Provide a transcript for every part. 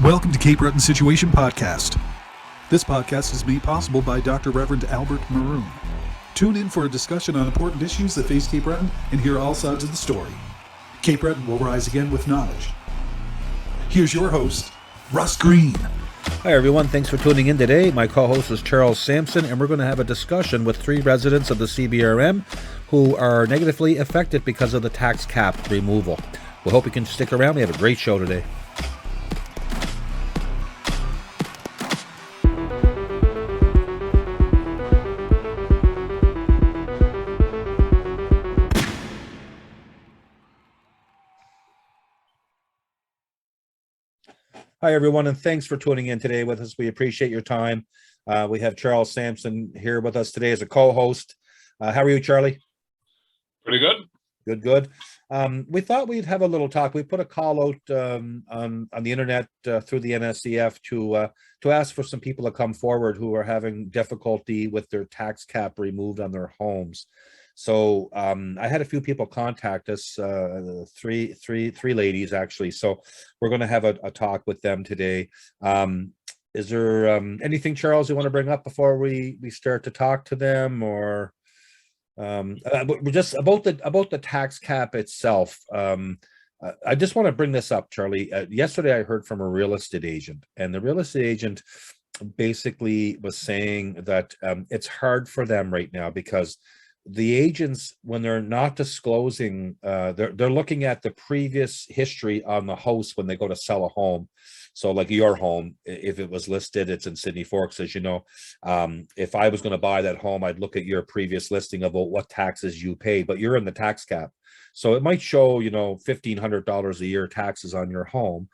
Welcome to Cape Breton Situation Podcast. This podcast is made possible by Dr. Reverend Albert Maroon. Tune in for a discussion on important issues that face Cape Breton and hear all sides of the story. Cape Breton will rise again with knowledge. Here's your host, Russ Green. Hi everyone, thanks for tuning in today. My co-host is Charles Sampson, and we're going to have a discussion with three residents of the CBRM who are negatively affected because of the tax cap removal. We hope you can stick around. We have a great show today. Hi, everyone, and thanks for tuning in today with us. We appreciate your time. We have Charles Sampson here with us today as a co-host. How are you, Charlie? Pretty good. Good. We thought we'd have a little talk. We put a call out on the internet through the NSEF to ask for some people to come forward who are having difficulty with their tax cap removed on their homes. So I had a few people contact us, three ladies actually. So we're going to have a talk with them today. Is there anything, Charles, you want to bring up before we start to talk to them, or just about the tax cap itself? I just want to bring this up, Charlie. Yesterday, I heard from a real estate agent, and the real estate agent basically was saying that it's hard for them right now because the agents, when they're not disclosing, they're looking at the previous history on the house when they go to sell a home. So like your home, if it was listed, it's in Sydney Forks, as you know. If I was going to buy that home, I'd look at your previous listing about what taxes you pay, but you're in the tax cap. So it might show, $1,500 a year taxes on your home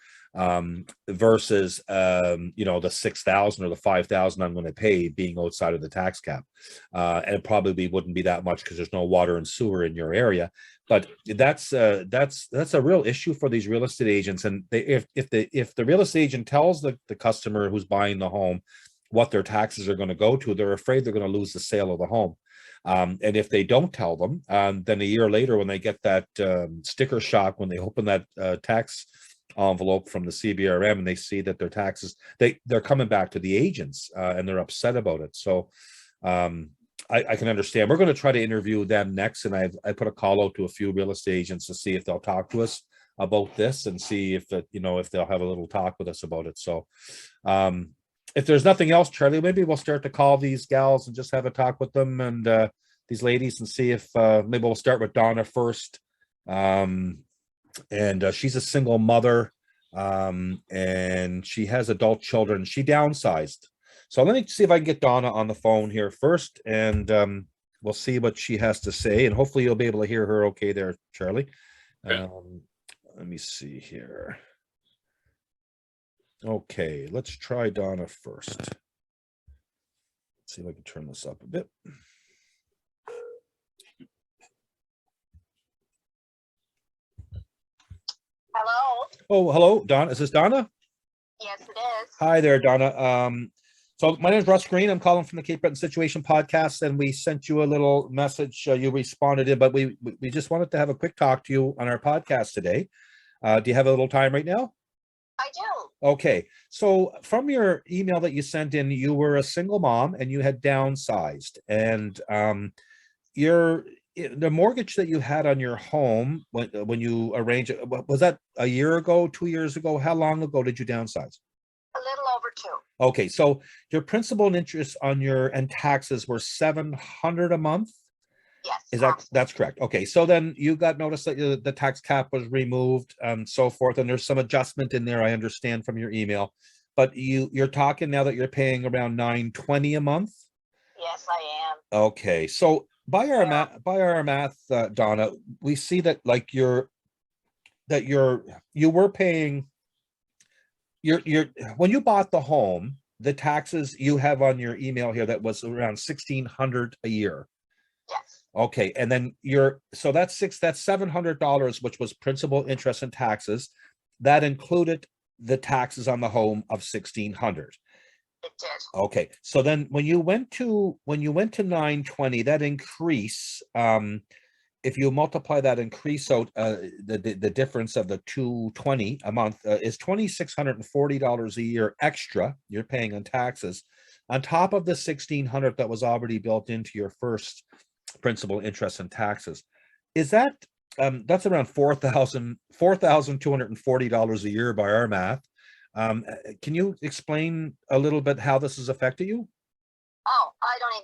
versus, the $6,000 or the $5,000 I'm going to pay being outside of the tax cap. And it probably wouldn't be that much because there's no water and sewer in your area. But that's a real issue for these real estate agents. And if the real estate agent tells the customer who's buying the home what their taxes are going to go to, they're afraid they're going to lose the sale of the home. And if they don't tell them, then a year later when they get that sticker shock, when they open that tax envelope from the CBRM and they see that their taxes, they're coming back to the agents and they're upset about it. So I can understand. We're going to try to interview them next, and I put a call out to a few real estate agents to see if they'll talk to us about this and see if they'll have a little talk with us about it. So if there's nothing else, Charlie, maybe we'll start to call these gals and just have a talk with them and these ladies and see if maybe we'll start with Donna first. And she's a single mother, and she has adult children. She downsized. So let me see if I can get Donna on the phone here first, and we'll see what she has to say. And hopefully you'll be able to hear her okay there, Charlie. Okay. Let me see here. Okay, let's try Donna first. Let's see if I can turn this up a bit. Hello. Oh, hello, Donna. Is this Donna? Yes, it is. Hi there, Donna. So my name is Russ Green. I'm calling from the Cape Breton Situation Podcast, and we sent you a little message. You responded in, but we just wanted to have a quick talk to you on our podcast today. Do you have a little time right now? I do. Okay. So from your email that you sent in, you were a single mom and you had downsized, and the mortgage that you had on your home when you arranged it, was that a year ago, 2 years ago? How long ago did you downsize? A little over 2. Okay, so your principal and interest and taxes were $700 a month. Yes. That's correct? Okay, so then you got notice that the tax cap was removed and so forth, and there's some adjustment in there, I understand from your email, but you're talking now that you're paying around $920 a month. Yes, I am. Okay, so by our math, Donna, we see that like you were paying when you bought the home, the taxes you have on your email here, that was around $1,600 a year. Yes. Okay, and then that's $700, which was principal, interest, and taxes, that included the taxes on the home of $1,600. It did. Okay, so then when you went to 920, that increase, if you multiply that increase out, the difference of the 220 a month is $2,640 a year extra you're paying on taxes, on top of the 1,600 that was already built into your first principal, interest, and taxes. Is that that's around $4,240 a year by our math? Can you explain a little bit how this has affected you? Oh, I don't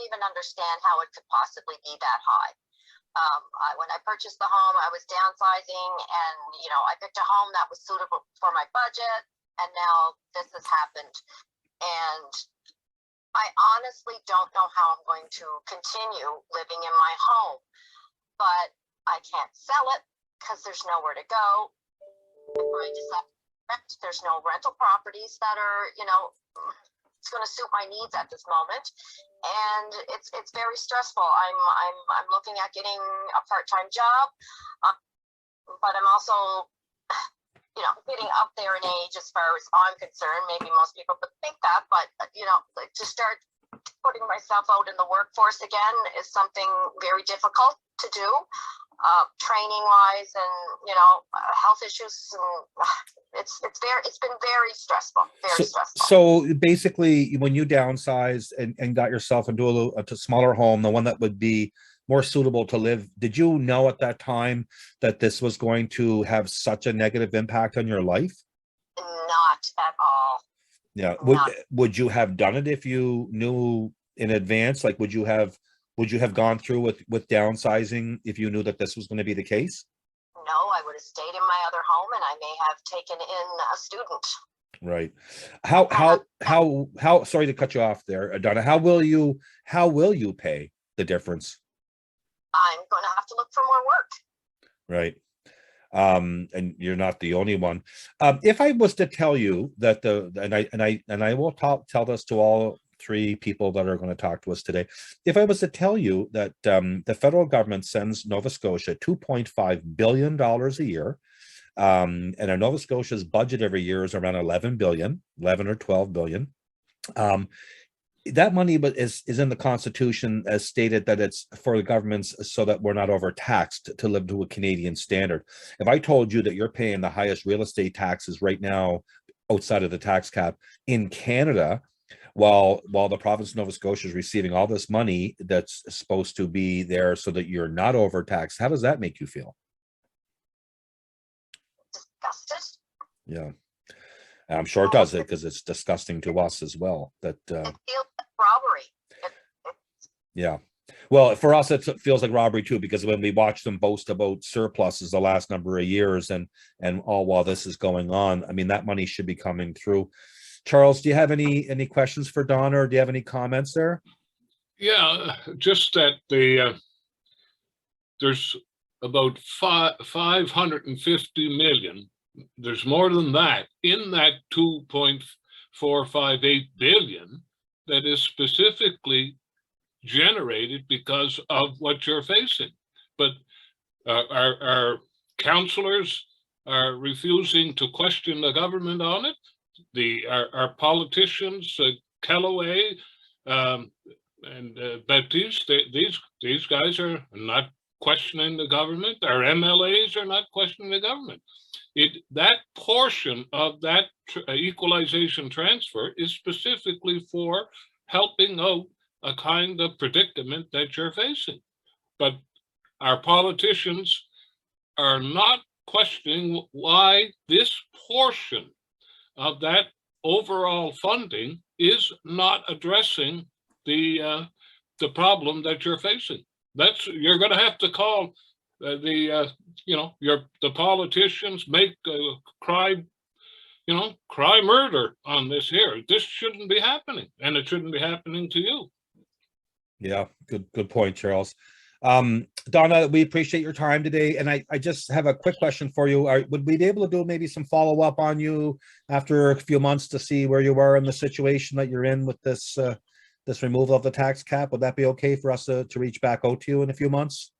even understand how it could possibly be that high. When I purchased the home, I was downsizing, and I picked a home that was suitable for my budget, and now this has happened. And I honestly don't know how I'm going to continue living in my home, but I can't sell it because there's nowhere to go. I'm going to sell rent. There's no rental properties that are, it's going to suit my needs at this moment, and it's very stressful. I'm looking at getting a part-time job, but I'm also, getting up there in age as far as I'm concerned. Maybe most people would think that, but to start putting myself out in the workforce again is something very difficult to do, training wise, and health issues, and it's been very stressful. So basically, when you downsized and got yourself into a smaller home, the one that would be more suitable to live, did you know at that time that this was going to have such a negative impact on your life? Not at all. Yeah. Would you have done it if you knew in advance? Like, would you have gone through with downsizing if you knew that this was going to be the case? No, I would have stayed in my other home, and I may have taken in a student. Right. How sorry to cut you off there, Donna. How will you pay the difference? I'm going to have to look for more work. Right. And you're not the only one. If I was to tell you that and I will tell this to all three people that are going to talk to us today. If I was to tell you that the federal government sends Nova Scotia $2.5 billion a year, and Nova Scotia's budget every year is around 11 or 12 billion. That money is in the Constitution as stated that it's for the governments so that we're not overtaxed to live to a Canadian standard. If I told you that you're paying the highest real estate taxes right now outside of the tax cap in Canada, while the province of Nova Scotia is receiving all this money that's supposed to be there so that you're not overtaxed, how does that make you feel? Disgusted. Yeah. I'm sure it does, because it's disgusting to us as well. That it feels like robbery. Yeah. Well, for us, it feels like robbery too, because when we watch them boast about surpluses the last number of years, and all while this is going on, I mean, that money should be coming through. Charles, do you have any questions for Donna, or do you have any comments there? Yeah, just that there's about 550 million. There's more than that in that 2.458 billion that is specifically generated because of what you're facing. But our councillors are refusing to question the government on it. Our politicians, Kellaway and Baptiste, these guys are not questioning the government. Our MLAs are not questioning the government. That portion of that equalization transfer is specifically for helping out a kind of predicament that you're facing. But our politicians are not questioning why this portion of that overall funding is not addressing the problem that you're facing. You're going to have to call the politicians, make cry murder on this here. This shouldn't be happening, and it shouldn't be happening to you. Yeah, good point, Charles. Donna, we appreciate your time today, and I just have a quick question for you. Would we be able to do maybe some follow-up on you after a few months to see where you are in the situation that you're in with this removal of the tax cap? Would that be okay for us to reach back out to you in a few months?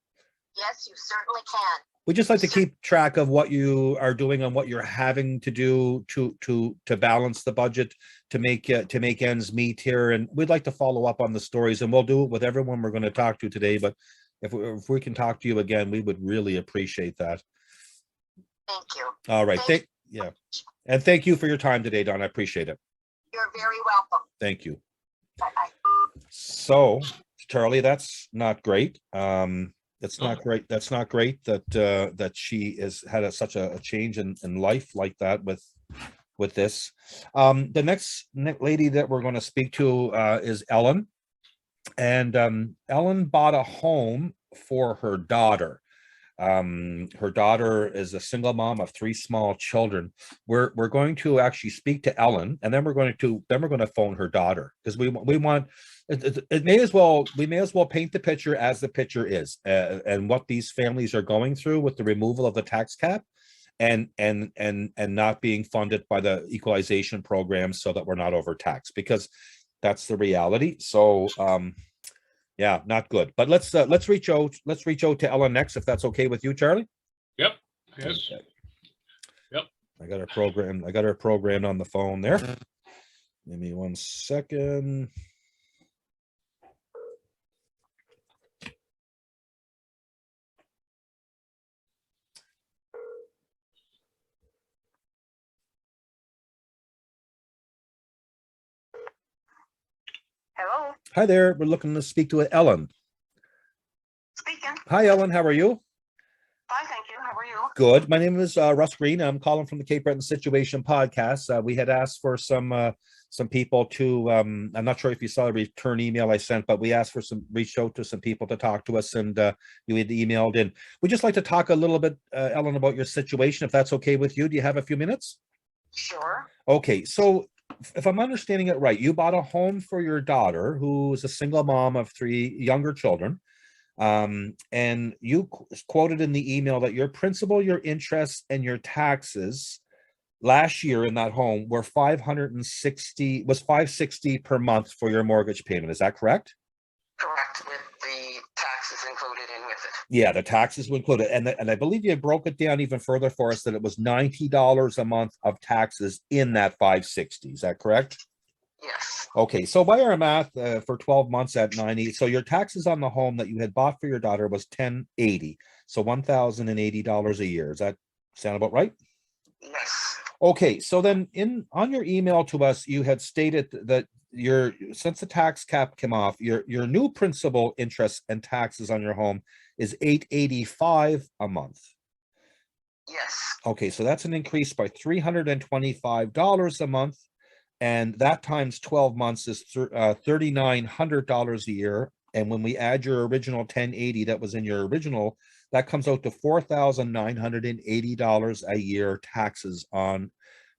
Yes, you certainly can. We just like to keep track of what you are doing and what you're having to do to balance the budget, to make ends meet here. And we'd like to follow up on the stories, and we'll do it with everyone we're going to talk to today. But if we can talk to you again, we would really appreciate that. Thank you. All right. Yeah. And thank you for your time today, Don. I appreciate it. You're very welcome. Thank you. Bye-bye. So, Charlie, that's not great. It's not great. That's not great that she has had such a change in life like that with this. The next lady that we're going to speak to is Ellen. And Ellen bought a home for her daughter. Her daughter is a single mom of 3 small children. We're going to actually speak to Ellen, and then we're going to phone her daughter, because we want we may as well paint the picture as the picture is, and what these families are going through with the removal of the tax cap and not being funded by the equalization program, so that we're not overtaxed, because that's the reality. So yeah, not good. But let's reach out to Ellen next, if that's okay with you, Charlie. Yep. Yes. Okay. Yep. I got her programmed on the phone there. Give me 1 second. Hello, Hi there. We're looking to speak to Ellen. speaking. Hi, Ellen. How are you? Fine, thank you. How are you? Good. My name is Russ Green. I'm calling from the Cape Breton Situation podcast. We had asked for some people to, I'm not sure if you saw the return email I sent, but we asked for reached out to some people to talk to us, and you had emailed in. We'd just like to talk a little bit, Ellen, about your situation, if that's okay with you. Do you have a few minutes? Sure. Okay. So if I'm understanding it right, you bought a home for your daughter, who is a single mom of 3 younger children. And you quoted in the email that your principal, your interest, and your taxes last year in that home were $560 per month for your mortgage payment. Is that correct? Correct, with the taxes included in with it. Yeah, the taxes were included. And I believe you broke it down even further for us, that it was $90 a month of taxes in that $560. Is that correct? Yes. Okay, so by our math, for 12 months at 90, so your taxes on the home that you had bought for your daughter was $1,080, so $1,080 a year. Does that sound about right? Yes. Okay, so then on your email to us, you had stated that since the tax cap came off, your new principal, interest, and taxes on your home is $885 a month. Yes. Okay, so that's an increase by $325 a month. And that times 12 months is $3,900 a year. And when we add your original $1,080 that was in your original, that comes out to $4,980 a year taxes on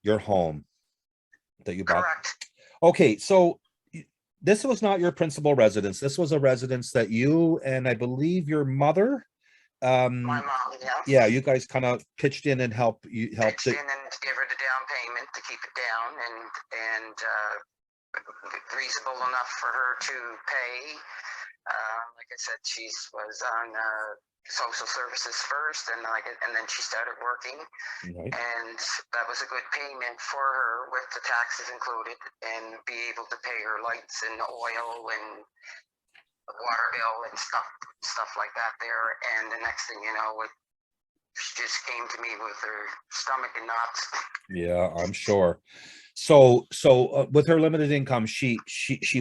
your home that you bought. Correct. Okay, so this was not your principal residence. This was a residence that you and I believe your mother, My mom, yeah. yeah, you guys kind of pitched in and helped Pitched in and give her the down payment to keep it down, and reasonable enough for her to pay. Like I said, she was on social services first, and then she started working, Right. and that was a good payment for her with the taxes included, and be able to pay her lights and oil and water bill and stuff like that there. And the next thing you know, she just came to me with her stomach in knots. Yeah, I'm sure. So with her limited income, she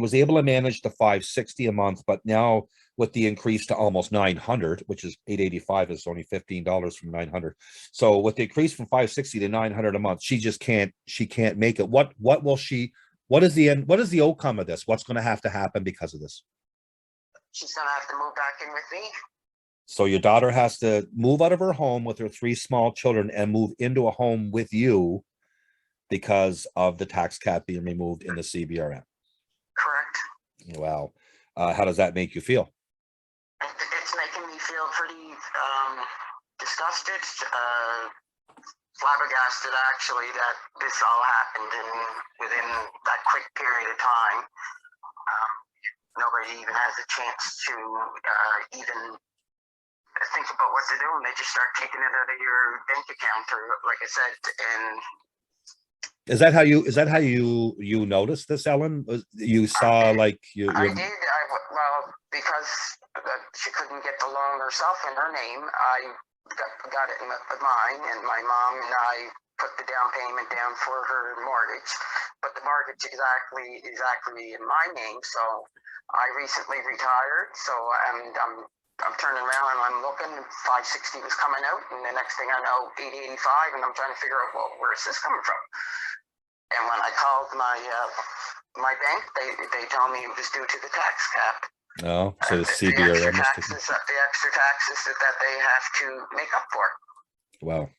was able to manage the $560 a month, but now with the increase to almost $900, which is $885, is only $15 from $900. So with the increase from $560 to $900 a month, she can't make it. What is the outcome of this? What's going to have to happen because of this? She's gonna have to move back in with me. So your daughter has to move out of her home with her 3 small children and move into a home with you because of the tax cap being removed in the CBRM. Correct. Wow. How does that make you feel? It's making me feel pretty disgusted, flabbergasted actually, that this all happened within that quick period of time. Nobody even has a chance to even think about what they're doing. They just start taking it out of your bank account, or like I said, and Is that how you noticed this, Ellen? You saw like I did. Well, because she couldn't get the loan herself in her name, I got it in mine, and my mom and I put the down payment down for her mortgage. But the mortgage is actually in my name. So I recently retired. So I'm turning around and I'm looking. 560 was coming out, and the next thing I know, 885, and I'm trying to figure out, well, where's this coming from? And when I called my bank, they told me it was due to the tax cap. Oh, so the CBRM the extra taxes that they have to make up for. Wow.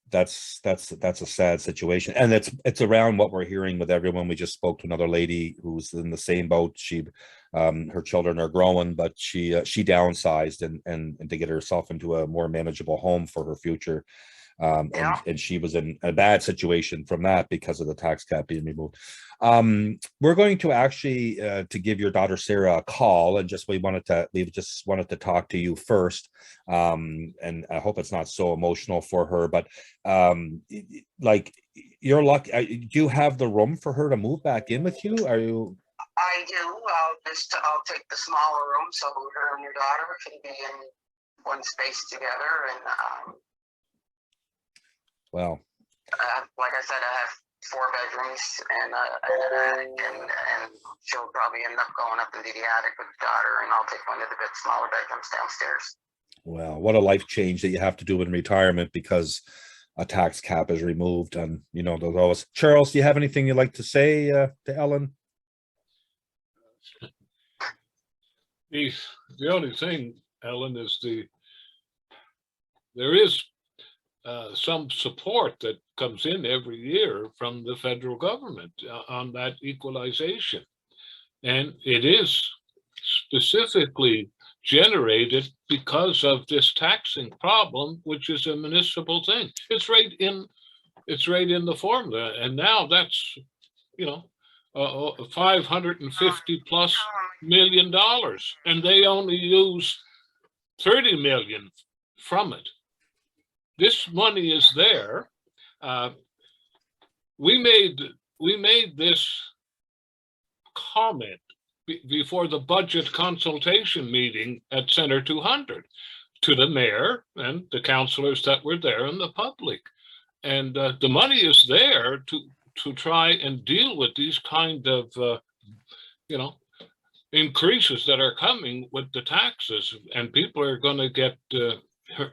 That's a sad situation, and it's around what we're hearing with everyone. We just spoke to another lady who's in the same boat. She her children are growing, but she downsized and to get herself into a more manageable home for her future. And she was in a bad situation from that because of the tax cap being removed. We're going to actually to give your daughter Sarah a call, and we just wanted to talk to you first. And I hope it's not so emotional for her, but like, you're lucky. Do you have the room for her to move back in with you? Are you? I do. I'll take the smaller room so her and your daughter can be in one space together. And well, like I said, I have 4 bedrooms and an attic, and she'll probably end up going up into the attic with the daughter, and I'll take one of the bit smaller bedrooms downstairs. Well, what a life change that you have to do in retirement because a tax cap is removed, and the lowest. Charles, do you have anything you'd like to say to Ellen? The only thing, Ellen, is there is some support that comes in every year from the federal government on that equalization. And it is specifically generated because of this taxing problem, which is a municipal thing. It's right in the formula. And now that's, $550+ million, and they only use 30 million from it. This money is there. We made this comment before the budget consultation meeting at Center 200 to the mayor and the councillors that were there and the public. And the money is there to try and deal with these kind of, increases that are coming with the taxes, and people are going to get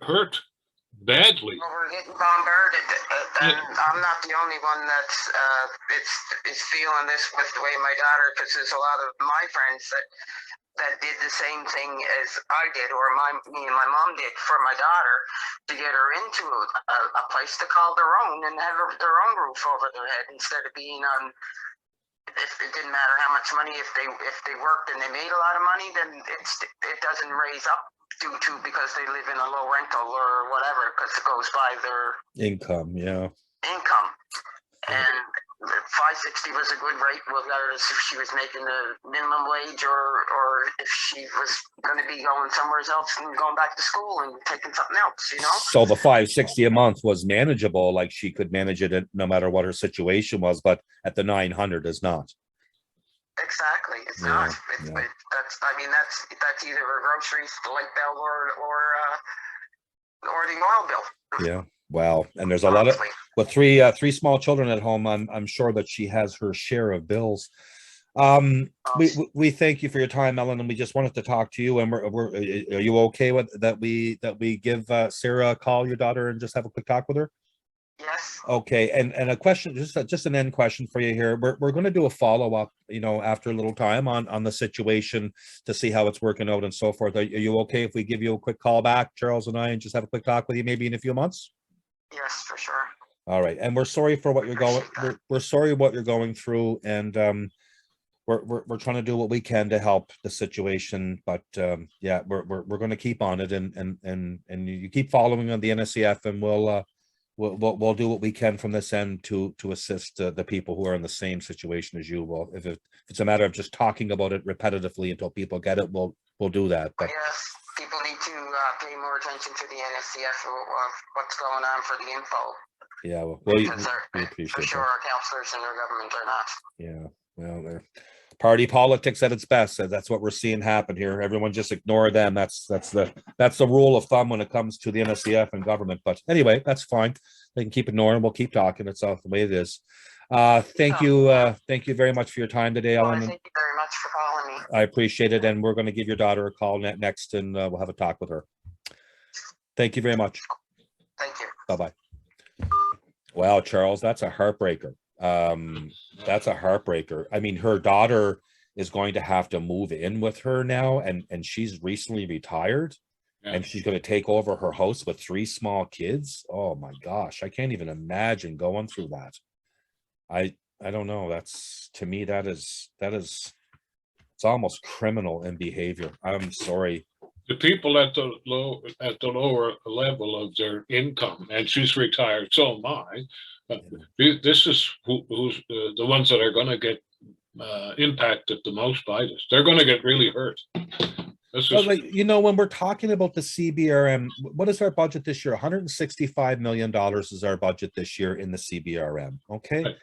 hurt badly. Well, we're getting bombarded, and I'm not the only one that's is feeling this with the way my daughter, because there's a lot of my friends that did the same thing as I did, or me and my mom did for my daughter, to get her into a place to call their own and have their own roof over their head, instead of being on. If it didn't matter how much money, if they worked and they made a lot of money, then it doesn't raise up due to because they live in a low rental or whatever, because it goes by their income. Yeah. Income. And 560 was a good rate, regardless if she was making the minimum wage or if she was going to be going somewhere else and going back to school and taking something else, So the 560 a month was manageable, like she could manage it no matter what her situation was, but at the 900 is not. Exactly, it's not. That's either a groceries, the light bill, or the oil bill. Yeah. Wow. And there's a lot of, with three small children at home, I'm sure that she has her share of bills. We thank you for your time, Ellen, and we just wanted to talk to you. And are you okay with that? We give Sarah a call, your daughter, and just have a quick talk with her. Yes. Okay. And a question, just an end question for you here. We're going to do a follow up, after a little time on the situation to see how it's working out and so forth. Are you okay if we give you a quick call back, Charles and I, and just have a quick talk with you maybe in a few months? Yes, for sure. All right, and we're sorry for what you're going. We're sorry what you're going through, and we're trying to do what we can to help the situation. But yeah, we're going to keep on it, and you keep following on the NSEF, and we'll do what we can from this end to assist the people who are in the same situation as you. Well, if it's a matter of just talking about it repetitively until people get it, we'll do that. But yes, people need to pay more attention to the NSEF of what's going on for the info. Yeah, well, Because we for appreciate sure that. our councillors and our government are not. Yeah, well, they're party politics at its best. That's what we're seeing happen here. Everyone just ignore them. That's the rule of thumb when it comes to the NSEF and government. But anyway, that's fine. They can keep ignoring. We'll keep talking. It's the way it is. Thank you very much for your time today, Well, Ellen. thank you very much for calling me. I appreciate it, and we're going to give your daughter a call next, and we'll have a talk with her. Thank you very much. Thank you. Bye-bye. Wow, Charles, that's a heartbreaker. That's a heartbreaker. I mean, her daughter is going to have to move in with her now, and she's recently retired, and she's going to take over her house with 3 small kids. Oh my gosh, I can't even imagine going through that. I don't know. That's, to me, that is it's almost criminal in behavior. I'm sorry. The people at the lower level of their income, and she's retired, so am I. This is who's the ones that are going to get impacted the most by this. They're going to get really hurt. Well, like, you know, when we're talking about the CBRM, what is our budget this year? $165 million is our budget this year in the CBRM. Okay. Right.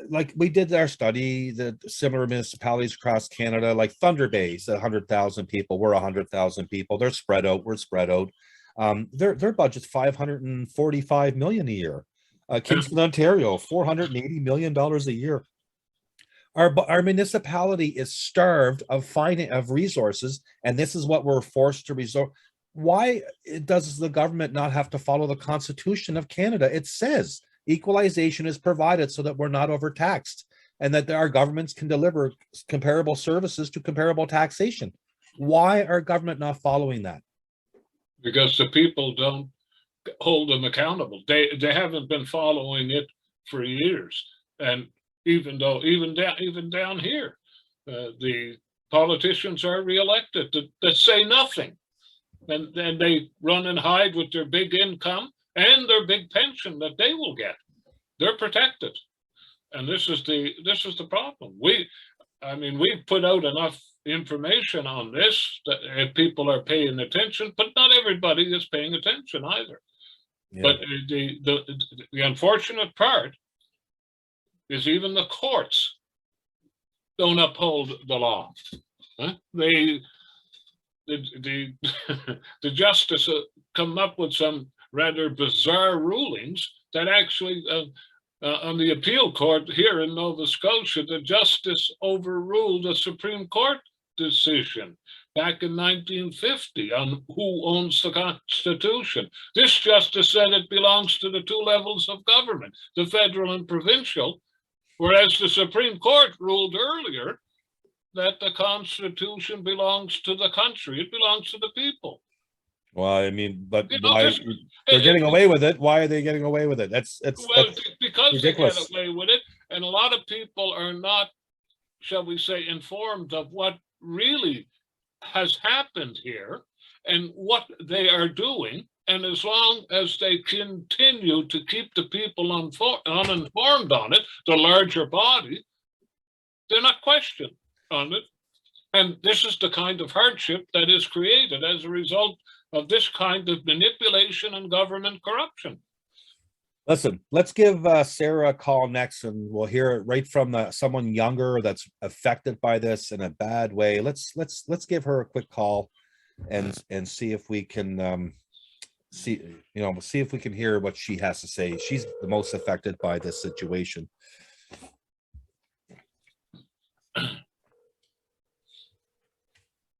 Like we did our study, the similar municipalities across Canada, like Thunder Bay's 100,000 people, we're 100,000 people. They're spread out, we're spread out. Their budget's $545 million a year. Kingston, Ontario, $480 million a year. Our municipality is starved of resources, and this is what we're forced to resort. Why does the government not have to follow the Constitution of Canada? It says equalization is provided so that we're not overtaxed, and that our governments can deliver comparable services to comparable taxation. Why are government not following that? Because the people don't hold them accountable. They haven't been following it for years, and even down here, the politicians are reelected that say nothing, and then they run and hide with their big income and their big pension that they will get. They're protected, and this is the problem. We've put out enough information on this that if people are paying attention, but not everybody is paying attention either. Yeah. But the unfortunate part is even the courts don't uphold the law. Huh? The justice come up with some rather bizarre rulings that actually on the appeal court here in Nova Scotia, the justice overruled a Supreme Court decision back in 1950 on who owns the Constitution. This justice said it belongs to the 2 levels of government, the federal and provincial, whereas the Supreme Court ruled earlier that the Constitution belongs to the country. It belongs to the people. Well, I mean, but why they're getting away with it? Why are they getting away with it? That's because ridiculous. They get away with it, and a lot of people are not, shall we say, informed of what really has happened here and what they are doing. And as long as they continue to keep the people uninformed on it, the larger body, they're not questioned on it. And this is the kind of hardship that is created as a result of this kind of manipulation and government corruption. Listen, let's give Sarah a call next, and we'll hear it right from someone younger that's affected by this in a bad way. Let's give her a quick call and see if we can see if we can hear what she has to say. She's the most affected by this situation.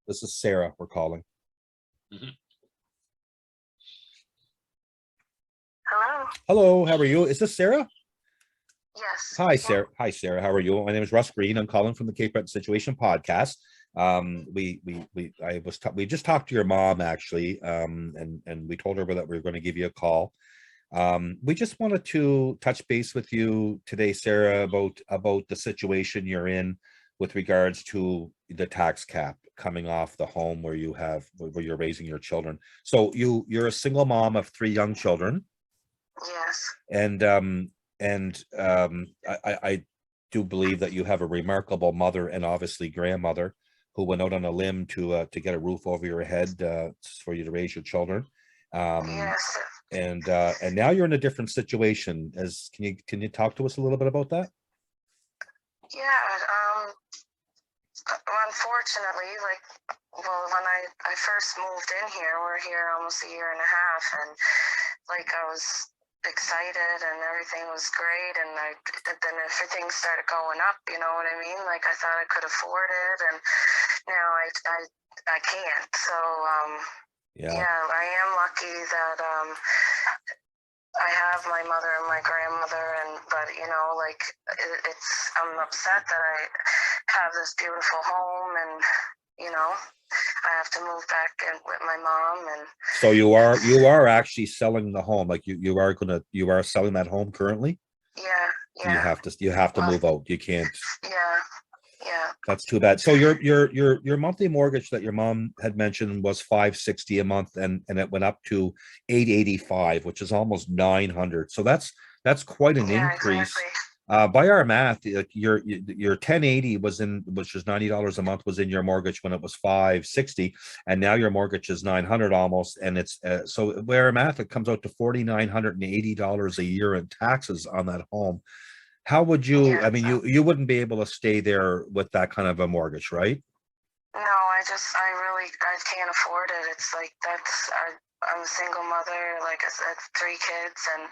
This is Sarah we're calling. Mm-hmm. Hello. Hello, how are you? Is this Sarah? Yes. Hi, Sarah. Hi, Sarah. How are you? My name is Russ Green. I'm calling from the Cape Breton Situation podcast. We just talked to your mom actually, and we told her that we were going to give you a call. We just wanted to touch base with you today, Sarah, about the situation you're in with regards to the tax cap coming off the home where you're raising your children. So you're a single mom of 3 young children. Yes. And I do believe that you have a remarkable mother and obviously grandmother who went out on a limb to get a roof over your head for you to raise your children. Yes. And now you're in a different situation. Can you talk to us a little bit about that? Yeah. Unfortunately, like, well, when I first moved in here, we're here almost a year and a half, and like I was excited and everything was great, and then everything started going up, you know what I mean? Like, I thought I could afford it, and now I can't. So yeah, I am lucky that I have my mother and my grandmother, but you know, like, I'm upset that I have this beautiful home, and you know, I have to move back in with my mom. And so you are actually selling the home, like you are selling that home currently? Yeah. You have to move out. You can't. Yeah. That's too bad. So your monthly mortgage that your mom had mentioned was $560 a month, and it went up to $885, which is almost $900. So that's quite an increase. Exactly. By our math, your 1080 which is $90 a month, was in your mortgage when it was $560, and now your mortgage is $900 almost, and it's so by our math, it comes out to $4,980 a year in taxes on that home. How would you, I mean, you wouldn't be able to stay there with that kind of a mortgage, right? No, I can't afford it. It's like, I'm a single mother, like I said, 3 kids, and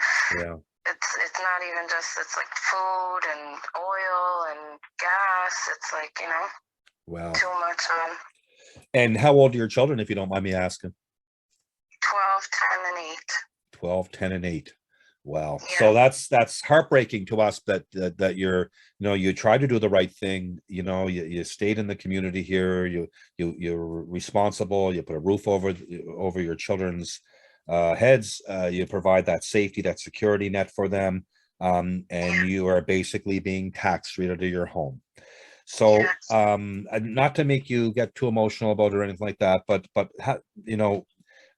it's not even just, it's like food and oil and gas. It's like, you know, wow, too much on. And how old are your children, if you don't mind me asking? 12, 10, and 8. 12, 10, and 8. Wow. Yeah. So that's heartbreaking to us that you're, you know, you try to do the right thing, you know, you stayed in the community here, you're responsible, you put a roof over your children's heads, you provide that safety, that security net for them, and you are basically being taxed right out of your home. So not to make you get too emotional about it or anything like that, but you know,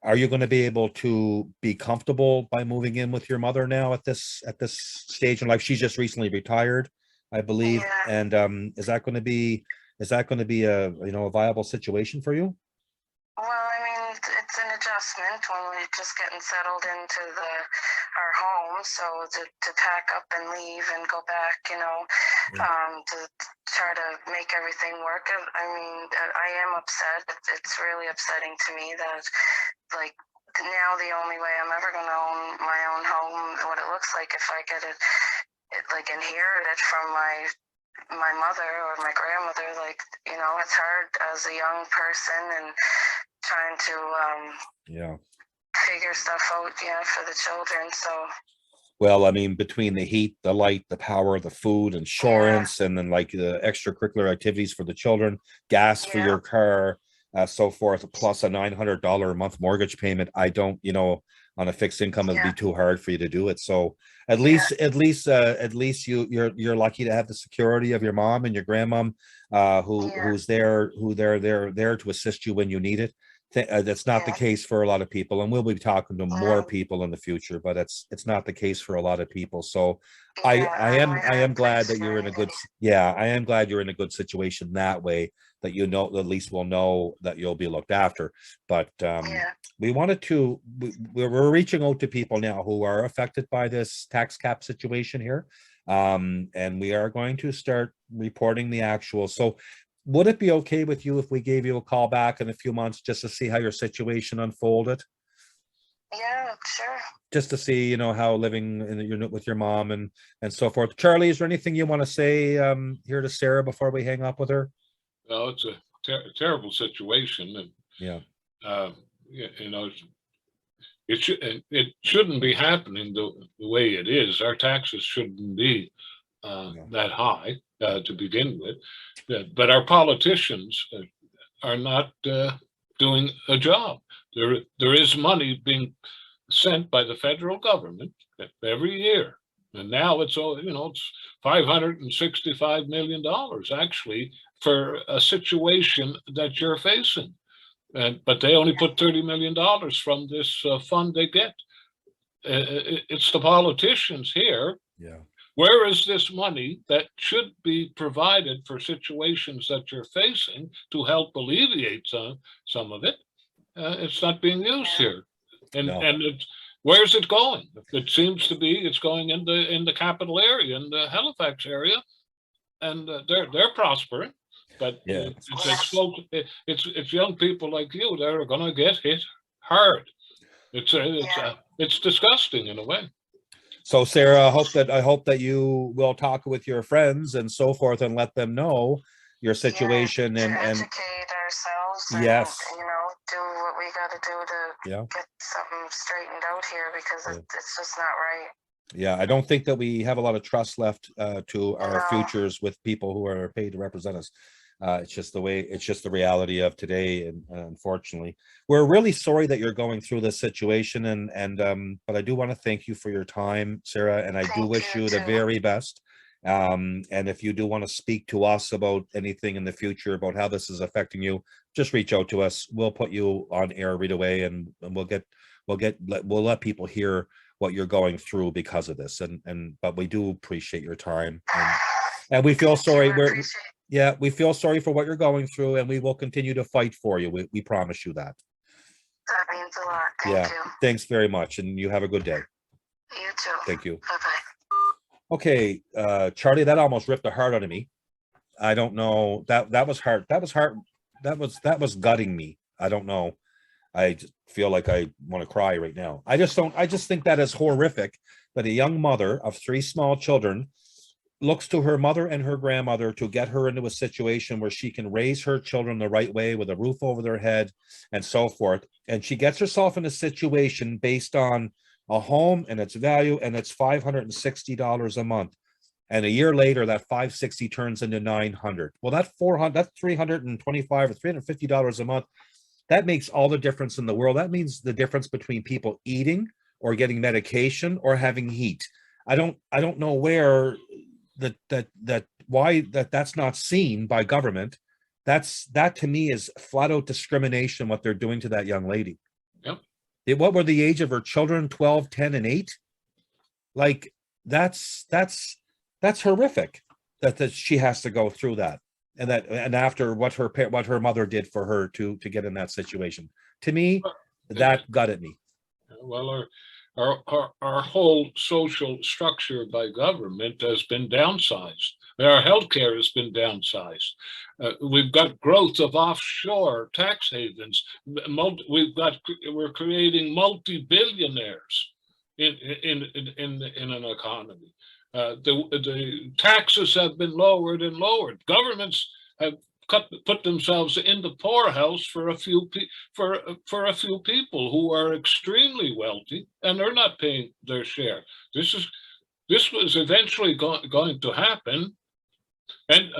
are you going to be able to be comfortable by moving in with your mother now at this stage in life? She's just recently retired, I believe. And is that going to be a, you know, a viable situation for you? Well, I mean, it's an adjustment when we're just getting settled into our home. So to pack up and leave and go back, you know, to try to make everything work. I mean, I am upset. It's really upsetting to me that, like, now the only way I'm ever going to own my own home, what it looks like, if I get it like inherited from my mother or my grandmother, like, you know, it's hard as a young person and trying to figure stuff out for the children. So, well, I mean, between the heat, the light, the power, the food, insurance, and then like the extracurricular activities for the children, gas for your car, so forth, plus a $900 a month mortgage payment, I don't, you know, on a fixed income, it'd be too hard for you to do it. So at least you're lucky to have the security of your mom and your grandmom, who's there to assist you when you need it. That's not the case for a lot of people, and we'll be talking to more people in the future, but it's not the case for a lot of people. So I am glad that you're in a good, I am glad you're in a good situation that way, that, you know, at least we'll know that you'll be looked after. But we wanted to, we're reaching out to people now who are affected by this tax cap situation here, and we are going to start reporting the actual. So would it be okay with you if we gave you a call back in a few months just to see how your situation unfolded? Yeah, sure. Just to see, you know, how living in the unit with your mom and so forth. Charlie, is there anything you want to say here to Sarah before we hang up with her? Well, it's a terrible situation, and you know, it shouldn't be happening the way it is. Our taxes shouldn't be that high to begin with, but our politicians are not doing a job. There is money being sent by the federal government every year, and now it's it's $565 million actually for a situation that you're facing, but they only put $30 million from this fund they get. It's the politicians here Where is this money that should be provided for situations that you're facing to help alleviate some of it? It's not being used here, and No. it's, where's it going? It seems to be it's going in the capital area, in the Halifax area, and they're prospering. But Yeah. it's young people like you that are going to get hit hard. It's disgusting in a way. So Sarah, I hope that you will talk with your friends and so forth and let them know your situation to and educate ourselves and, yes, do what we got to do to yeah, get something straightened out here, because Yeah. it's just not right. yeah. I don't think that we have a lot of trust left to our No. futures with people who are paid to represent us. It's just the reality of today, and unfortunately, we're really sorry that you're going through this situation, but I do want to thank you for your time, Sarah, and I do Thank wish you, you the too. very best. And if you do want to speak to us about anything in the future about how this is affecting you, just reach out to us. We'll put you on air right away, and we'll let people hear what you're going through because of this. But we do appreciate your time, and we feel sorry. We feel sorry for what you're going through, and we will continue to fight for you. We promise you that. That means a lot. Thank you. Thanks very much, and you have a good day. You too. Thank you. Bye-bye. Okay, Charlie, that almost ripped the heart out of me. I don't know. That was hard. That was gutting me. I don't know. I just feel like I want to cry right now. I just think that is horrific that a young mother of 3 small children looks to her mother and her grandmother to get her into a situation where she can raise her children the right way with a roof over their head and so forth. And she gets herself in a situation based on a home and its value, and it's $560 a month. And a year later, that $560 turns into $900. Well, that's $325 or $350 a month. That makes all the difference in the world. That means the difference between people eating or getting medication or having heat. I don't know where that's not seen by government. That to me is flat out discrimination, what they're doing to that young lady. Yep. What were the age of her children? 12, 10, and 8. Like that's horrific that she has to go through that, and after what her mother did for her to get in that situation. To me, that gutted me. Well, our whole social structure by government has been downsized. Our healthcare has been downsized. We've got growth of offshore tax havens. We're creating multi-billionaires in an economy. The taxes have been lowered and lowered. Governments have put themselves in the poorhouse for a few people who are extremely wealthy, and they're not paying their share. This was eventually going to happen, and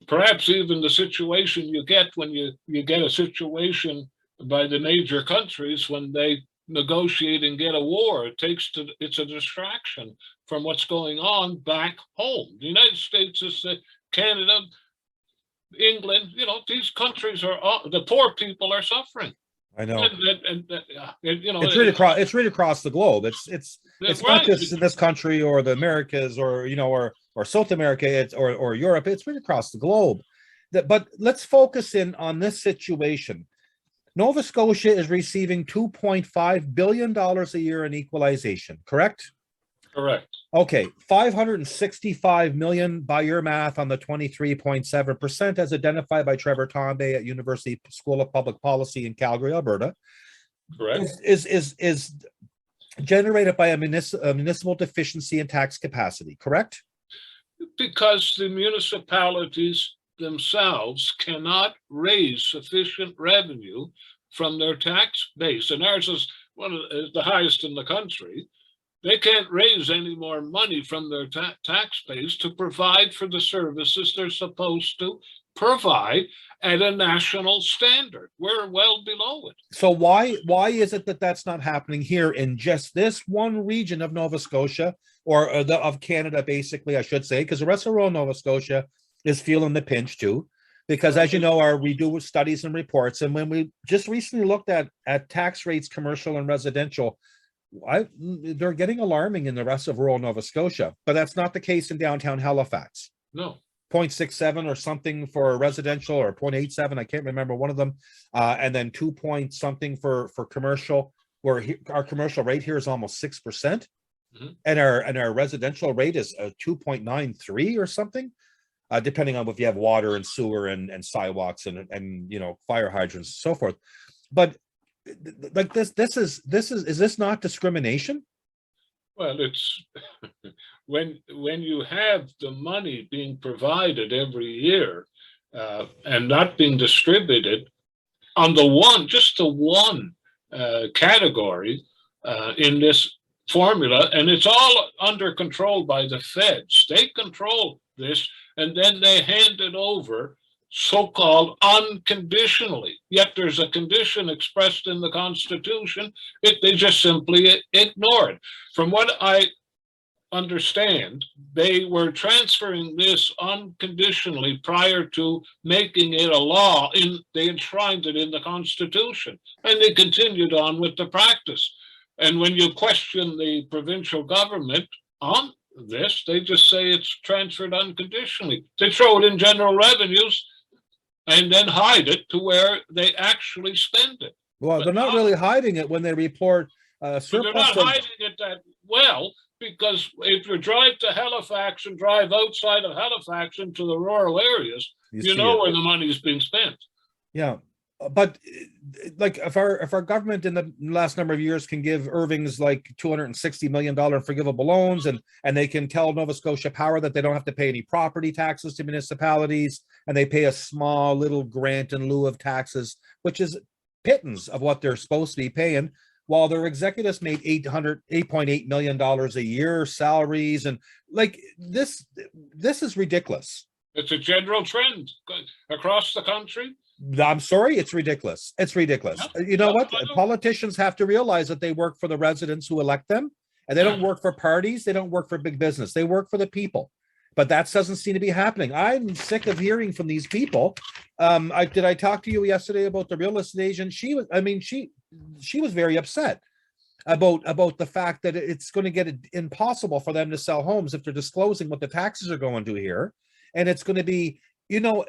perhaps even the situation you get when you get a situation by the major countries when they negotiate and get a war. It's a distraction from what's going on back home. The United States is Canada, England. These countries the poor people are suffering. I know. And it's right across the globe. It's right. Not just in this country or the Americas or South America or Europe. It's right across the globe. But let's focus in on this situation. Nova Scotia is receiving $2.5 billion a year in equalization, correct? Correct. Okay, 565 million by your math on the 23.7% as identified by Trevor Tombe at University School of Public Policy in Calgary, Alberta. Correct. Is generated by a municipal deficiency in tax capacity, correct? Because the municipalities themselves cannot raise sufficient revenue from their tax base, and ours is the highest in the country. They can't raise any more money from their tax base to provide for the services they're supposed to provide at a national standard. We're well below it. So why is it that that's not happening here in just this one region of Nova Scotia, or of Canada, basically, I should say, because the rest of rural Nova Scotia is feeling the pinch too, because as you know, we do studies and reports, and when we just recently looked at tax rates, commercial and residential, they're getting alarming in the rest of rural Nova Scotia, but that's not the case in downtown Halifax. No. 0.67 or something for residential, or 0.87, I can't remember one of them, and then 2 point something for commercial, where our commercial rate here is almost 6%. And our residential rate is 2.93 or something, depending on if you have water and sewer and sidewalks and you know, fire hydrants and so forth. But like is this not discrimination? Well, it's when you have the money being provided every year and not being distributed on just the one category in this formula, and it's all under control by the feds. They control this, and then they hand it over so-called unconditionally. Yet there's a condition expressed in the Constitution. They just simply ignore it. From what I understand, they were transferring this unconditionally prior to making it a law. They enshrined it in the Constitution, and they continued on with the practice. And when you question the provincial government on this, they just say it's transferred unconditionally. They throw it in general revenues and then hide it to where they actually spend it. Well, But they're not really hiding it when they report But surplus. they're not hiding it that well, because if you drive to Halifax and drive outside of Halifax into the rural areas, you know where the money is being spent. Yeah, but like if our government in the last number of years can give Irving's like $260 million forgivable loans, and they can tell Nova Scotia Power that they don't have to pay any property taxes to municipalities, and they pay a small little grant in lieu of taxes, which is pittance of what they're supposed to be paying, while their executives made $8.8 million a year salaries, and like this is ridiculous. It's a general trend across the country. I'm sorry, it's ridiculous. It's ridiculous. You know what? Politicians have to realize that they work for the residents who elect them, and they don't work for parties. They don't work for big business. They work for the people. But that doesn't seem to be happening. I'm sick of hearing from these people. Did I talk to you yesterday about the real estate agent? She was very upset about the fact that it's going to get impossible for them to sell homes if they're disclosing what the taxes are going to here. And it's going to be, you know,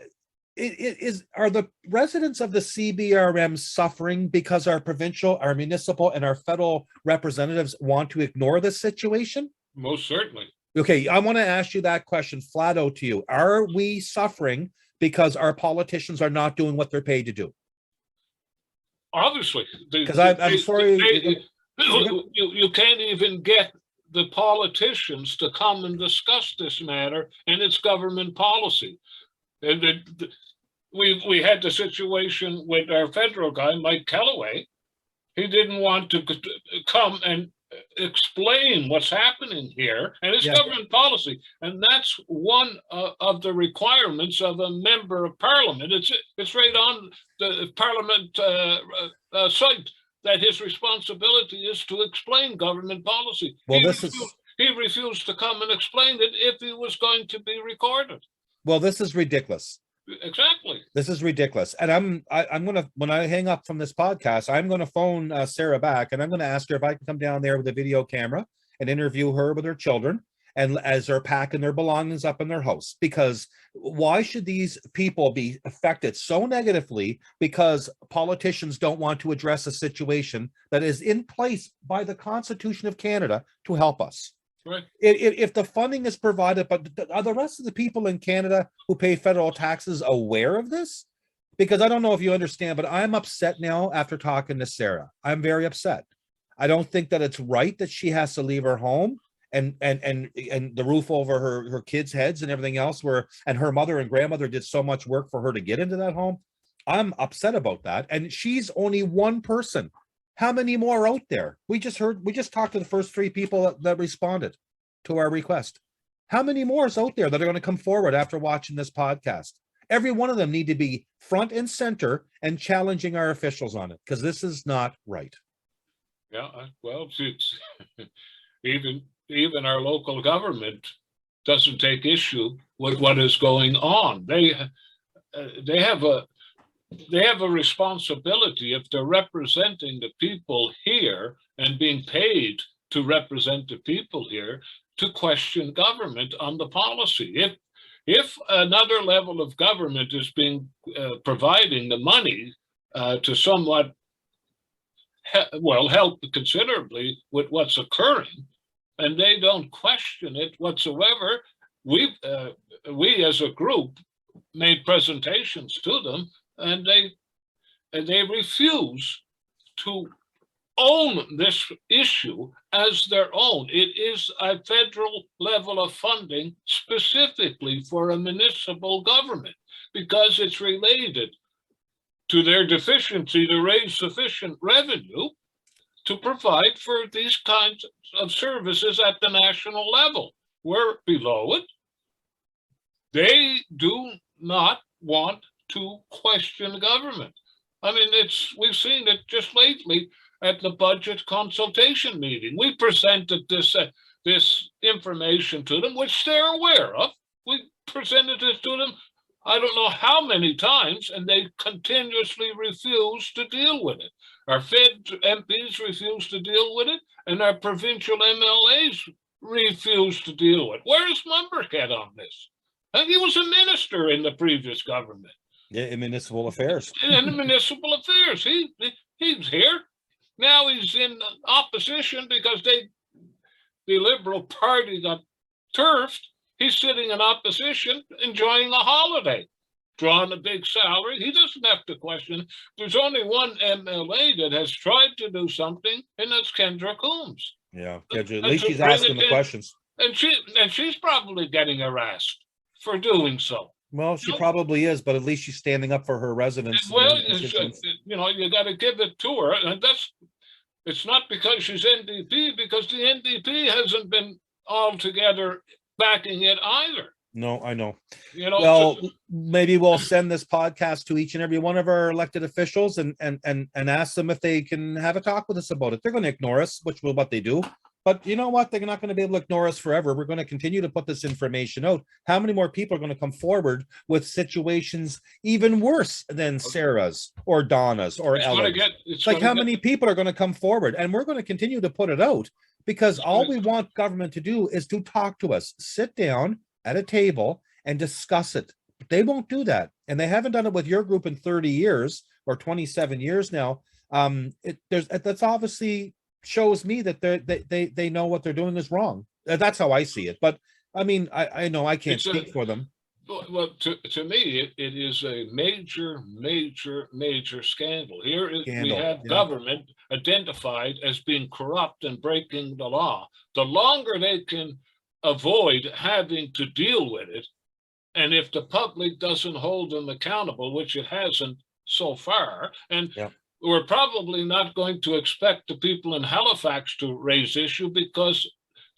are the residents of the CBRM suffering because our provincial, our municipal, and our federal representatives want to ignore this situation? Most certainly. Okay, I want to ask you that question flat out to you. Are we suffering because our politicians are not doing what they're paid to do? Obviously. Because I'm sorry. You can't even get the politicians to come and discuss this matter, and it's government policy. And we had the situation with our federal guy, Mike Kellaway. He didn't want to come and explain what's happening here, and it's government policy, and that's one of the requirements of a member of parliament. It's right on the parliament site that his responsibility is to explain government policy. Well, he refused to come and explain it if he was going to be recorded. Well, this is ridiculous. Exactly. This is ridiculous. And I'm gonna, when I hang up from this podcast, I'm gonna phone Sarah back, and I'm gonna ask her if I can come down there with a video camera and interview her with her children, and as they're packing their belongings up in their house. Because why should these people be affected so negatively because politicians don't want to address a situation that is in place by the Constitution of Canada to help us? Right. If the funding is provided, but are the rest of the people in Canada who pay federal taxes aware of this? Because I don't know if you understand, but I'm upset now after talking to Sarah. I'm very upset. I don't think that it's right that she has to leave her home and the roof over her kids' heads and everything else, and her mother and grandmother did so much work for her to get into that home. I'm upset about that. And she's only one person. How many more out there? We just talked to the first 3 people that responded to our request. How many more is out there that are going to come forward after watching this podcast? Every one of them need to be front and center and challenging our officials on it, because this is not right. Yeah, well, it's even our local government doesn't take issue with what is going on. They have a responsibility if they're representing the people here and being paid to represent the people here to question government on the policy. If another level of government is being providing the money to somewhat help considerably with what's occurring, and they don't question it whatsoever, we as a group made presentations to them, and they refuse to own this issue as their own. It is a federal level of funding specifically for a municipal government because it's related to their deficiency to raise sufficient revenue to provide for these kinds of services at the national level. We're below it. They do not want to question government. I mean, we've seen it just lately at the budget consultation meeting. We presented this information to them, which they're aware of. We presented it to them, I don't know how many times, and they continuously refuse to deal with it. Our Fed MPs refuse to deal with it, and our provincial MLAs refuse to deal with it. Where's Mumberhead on this? He was a minister in the previous government. Yeah, in municipal affairs. In municipal affairs. He's here. Now he's in opposition because the Liberal Party got turfed. He's sitting in opposition, enjoying a holiday, drawing a big salary. He doesn't have to question. There's only one MLA that has tried to do something, and that's Kendra Coombs. Yeah, at least she's asking the questions. And she's probably getting harassed for doing so. Well, she probably is, but at least she's standing up for her residents. Well, you got to give it to her, and it's not because she's NDP, because the NDP hasn't been altogether backing it either. No, I know. Well, maybe we'll send this podcast to each and every one of our elected officials and ask them if they can have a talk with us about it. They're going to ignore us, which will what they do. But you know what? They're not going to be able to ignore us forever. We're going to continue to put this information out. How many more people are going to come forward with situations even worse than Sarah's or Donna's or Ella's? Like how many people are going to come forward? And we're going to continue to put it out because all we want government to do is to talk to us, sit down at a table and discuss it. But they won't do that. And they haven't done it with your group in 30 years or 27 years now. That's obviously shows me that they know what they're doing is wrong. That's how I see it. But I mean, I know I can't speak for them. Well, to me, it is a major scandal. We have government identified as being corrupt and breaking the law. The longer they can avoid having to deal with it, and if the public doesn't hold them accountable, which it hasn't so far, and we're probably not going to expect the people in Halifax to raise issue because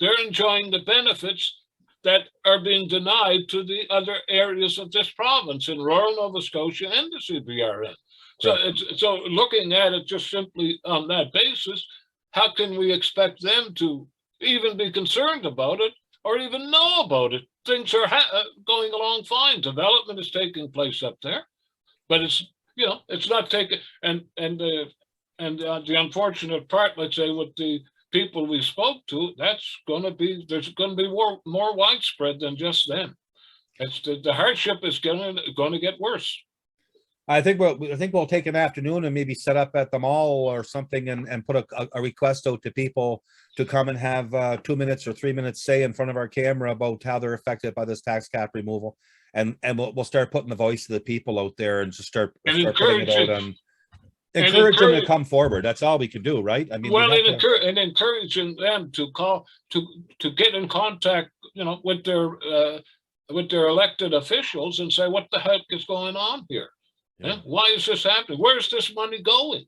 they're enjoying the benefits that are being denied to the other areas of this province in rural Nova Scotia and the CBRM. So looking at it just simply on that basis, how can we expect them to even be concerned about it or even know about it? Things are going along fine. Development is taking place up there, but it's not taken, and the unfortunate part, let's say, with the people we spoke to, there's going to be more widespread than just them. It's the hardship is going to get worse. I think we'll take an afternoon and maybe set up at the mall or something and put a request out to people to come and have 2 minutes or 3 minutes say in front of our camera about how they're affected by this tax cap removal. And we'll start putting the voice of the people out there and just start putting it out and encourage them to come forward. That's all we can do, right? I mean, encouraging them to call to get in contact, with their elected officials and say, what the heck is going on here? Yeah. Why is this happening? Where's this money going?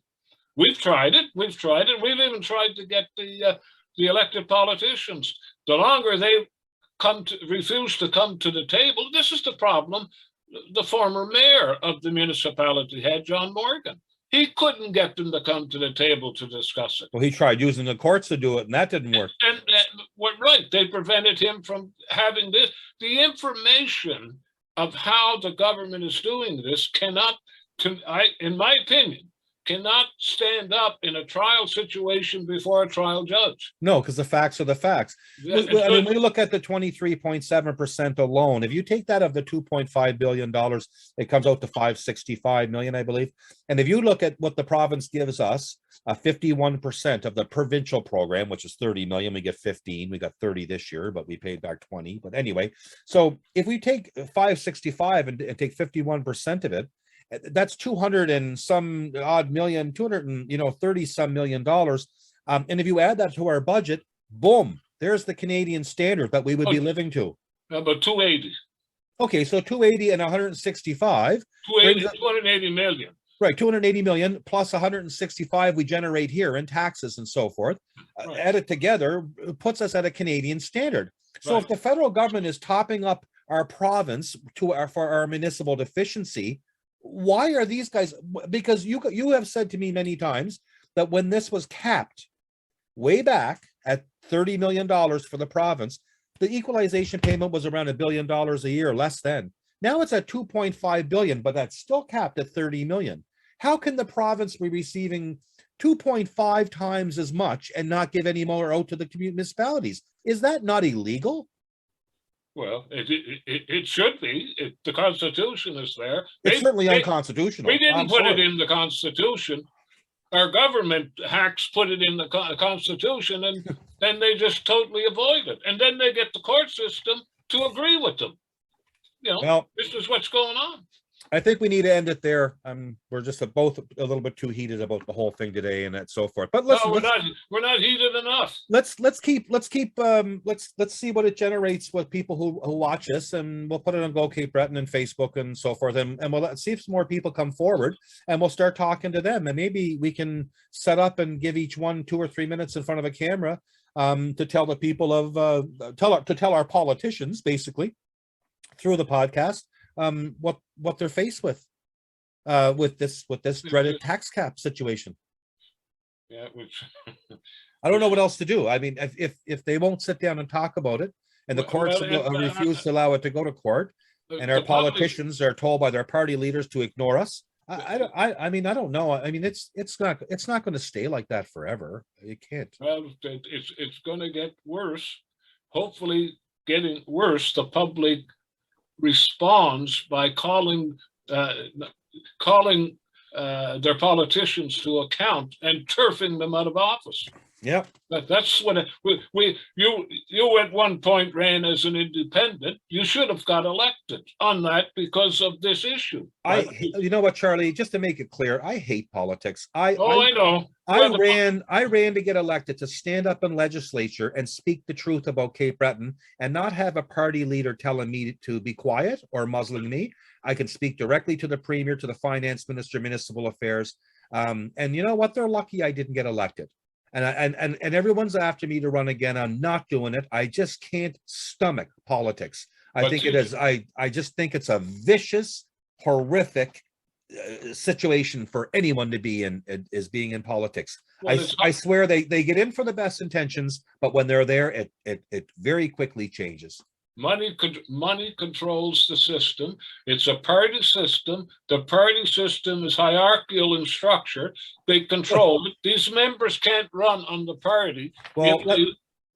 We've tried it. We've even tried to get the elected politicians. The longer they refuse to come to the table. This is the problem. The former mayor of the municipality had, John Morgan. He couldn't get them to come to the table to discuss it. Well, he tried using the courts to do it, and that didn't work. And they prevented him from having this. The information of how the government is doing this in my opinion, cannot stand up in a trial situation before a trial judge. No, because the facts are the facts. I mean, we look at the 23.7% alone. If you take that of the $2.5 billion, it comes out to 565 million, I believe. And if you look at what the province gives us, 51% of the provincial program, which is 30 million, we get 15. We got 30 this year, but we paid back 20. But anyway, so if we take 565 and take 51% of it, that's 200 and some odd million, 230 some million dollars. And if you add that to our budget, boom, there's the Canadian standard that we would be living to. About 280. Okay, so 280 and 165. 280 million. Right, 280 million plus 165 we generate here in taxes and so forth. Right. Added together puts us at a Canadian standard. So Right. if the federal government is topping up our province for our municipal deficiency, why are these guys? Because you have said to me many times that when this was capped way back at $30 million for the province, the equalization payment was around $1 billion a year, less than. Now it's at 2.5 billion, but that's still capped at 30 million. How can the province be receiving 2.5 times as much and not give any more out to the municipalities? Is that not illegal? Well, it should be. The Constitution is there. It's certainly unconstitutional. We didn't put it in the Constitution. Our government hacks put it in the Constitution, and then they just totally avoid it. And then they get the court system to agree with them. You know, Well, this is what's going on. I think we need to end it there. We're just both a little bit too heated about the whole thing today and so forth. But listen, we're not heated enough. Let's see what it generates with people who watch us, and we'll put it on Go Cape Breton and Facebook and so forth, and we'll see if some more people come forward, and we'll start talking to them, and maybe we can set up and give each one 2 or 3 minutes in front of a camera to tell the people of tell our politicians basically through the podcast what they're faced with this dreaded tax cap situation. Yeah, which I don't know what else to do. I mean, if they won't sit down and talk about it, and the courts refuse to allow it to go to court, and our politicians are told by their party leaders to ignore us, I mean, I don't know. I mean, it's not going to stay like that forever. It can't. Well, it's going to get worse. Hopefully, getting worse. The public responds by calling their politicians to account and turfing them out of office. Yeah, that's what you at one point ran as an independent. You should have got elected on that because of this issue. You know what, Charlie? Just to make it clear, I hate politics. I know. I ran to get elected to stand up in legislature and speak the truth about Cape Breton and not have a party leader telling me to be quiet or muzzling me. I can speak directly to the premier, to the finance minister, municipal affairs. And you know what? They're lucky I didn't get elected. And everyone's after me to run again. I'm not doing it. I just can't stomach politics. I just think it's a vicious, horrific situation for anyone to be in, is being in politics. Well, I swear they get in for the best intentions, but when they're there, it very quickly changes. Money controls the system. It's a party system. The party system is hierarchical in structure. They control it. These members can't run on the party. Well,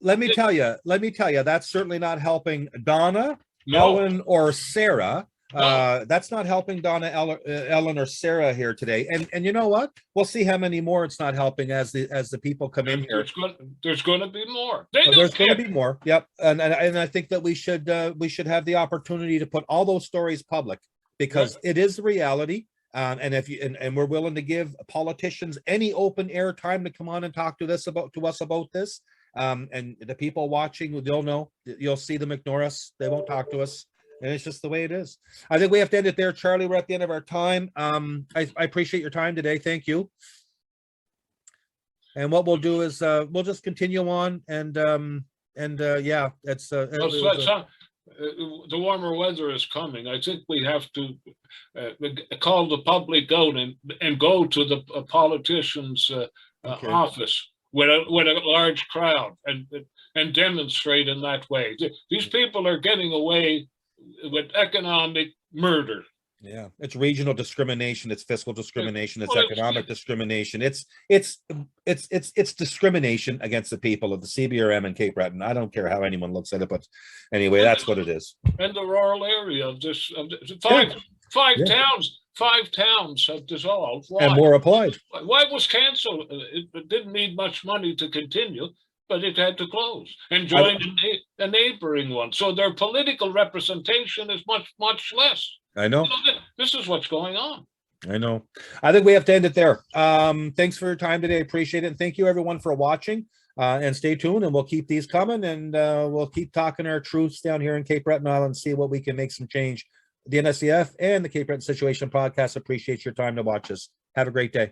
let me tell you, that's certainly not helping Donna, Ellen, or Sarah. That's not helping Donna, Ellen, or Sarah here today. And you know what? We'll see how many more it's not helping as the people come in here. There's going to be more. There's going to be more. Yep. And I think that we should have the opportunity to put all those stories public, because it is the reality. And we're willing to give politicians any open air time to come on and talk to us about this. And the people watching, they'll know. You'll see them ignore us. They won't talk to us. And it's just the way it is. I think we have to end it there, Charlie. We're at the end of our time. I appreciate your time today. Thank you. And what we'll do is we'll just continue on, and yeah, it's the warmer weather is coming. I think we have to call the public out and go to the politicians' office with a large crowd and demonstrate in that way. These people are getting away with economic murder. Yeah, it's regional discrimination, it's fiscal discrimination, it's Well, economic discrimination. It's discrimination against the people of the CBRM and Cape Breton. I don't care how anyone looks at it, but anyway, that's what it is. And the rural area of this, Yeah. five towns have dissolved. Why? And more applied. Why was canceled? It didn't need much money to continue, but it had to close and join a neighboring one. So their political representation is much less. I know. This is what's going on. I know. I think we have to end it there. Thanks for your time today. Appreciate it. And thank you everyone for watching. And stay tuned, and we'll keep these coming, and we'll keep talking our truths down here in Cape Breton Island, see what we can make some change. The NSEF and the Cape Breton Situation Podcast appreciate your time to watch us. Have a great day.